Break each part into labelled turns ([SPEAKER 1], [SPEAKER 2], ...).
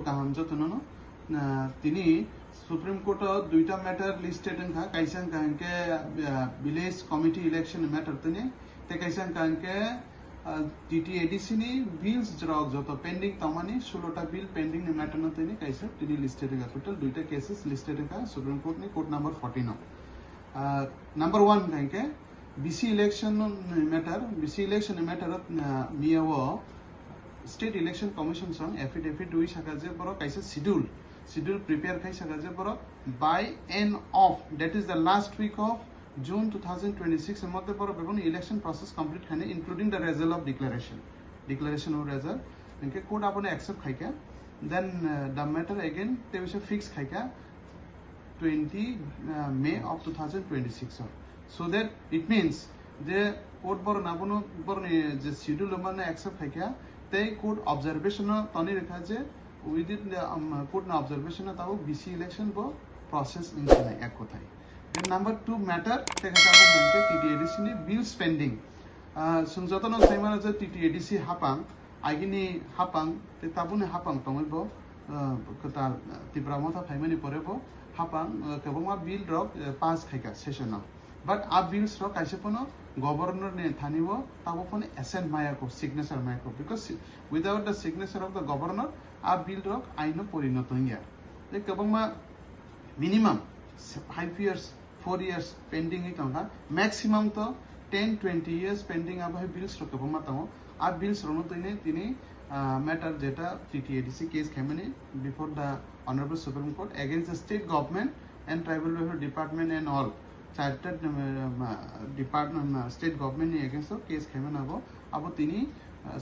[SPEAKER 1] kaham jotono tini Supreme Court duita matter listed nga kaisang kanke village committee election matter tini te kaisang kanke TTADC ni bills jrog joto pending tamani 16 ta bill pending ni matter no tini kaisa tini listed nga total duita cases listed nga Supreme Court ni court number 14 no number 1 kanke BC election matter miyawo State Election Commission song affidavit dui saka je boro kaisa schedule prepare kai saka je boro by end of that is the last week of June 2026 মধ্যে বড় বেগুন election process complete খানে including the result of declaration of result ইনকে court আপনে accept খাইকা then the matter again তে বিশে fix খাইকা 20 May of 2026 so that it means যে কোড বড় না বনো বড় যে শিডিউল মানে অ্যাকসেপ্ট খাইকা তে কোড অবজারভেশন তনি রেখা যে উইদিন কোড না অবজারভেশন তাও বিসি ইলেকশন বো প্রসেস ইনসানে এক কথাই Then number 2 matter teka tabo menke TTADC ni bill spending sungjotono saimana je TTADC hapang agini hapang te tabune hapang tomoibo kota tipramota phaimani porebo hapang keboma bill rok pass khaika session but a bills rok kaisepono governor ne thanibo tabo pone assent maya ko signature maya ko because without the signature of the governor a bill rok aino porinoto ya te keboma minimum 5 years 4 years pending itonga maximum to 10-20 years pending abai bills ro keboma tamo a bills rono tini matter jeta TTADC case khamani before the honorable Supreme Court against the state government and tribal welfare department and all chartered department state government ni against the case khamana abo tini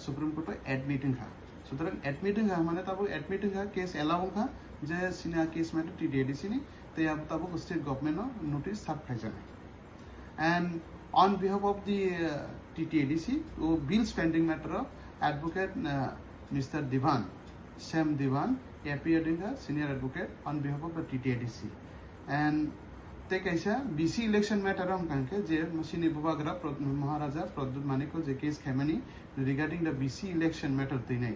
[SPEAKER 1] Supreme Court admitting ha সুতরাং admitting ha মানে tabo admitting ha case allow ha je sina case matter TTADC ni they have tabo state government no notice serve khai and on behalf of the TTADC bill spending matter advocate Mr. Divan Sam Divan appeared in the senior advocate on behalf of the TTADC and te kaisa BC election matter am kanke je machine vibagra Maharaja Pradyut Manik je case khamani regarding the BC election matter tinai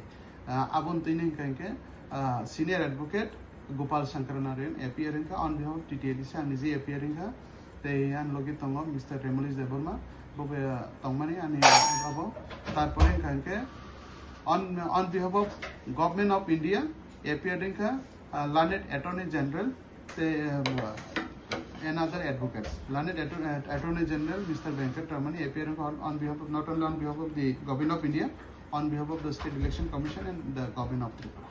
[SPEAKER 1] abon tinai kanke senior advocate Gopal Shankaranarayan appearing on behalf of TTADC and is appearing they and logi tongo Mr. Remolis Deborma bobe tongmani ani abo tarpore kanke on behalf of government of India appearing learned attorney general they and other advocates learned attorney general Mr. Venkat Ramani appearing on behalf of not only on behalf of the government of India on behalf of the State Election Commission and the government of Tripura.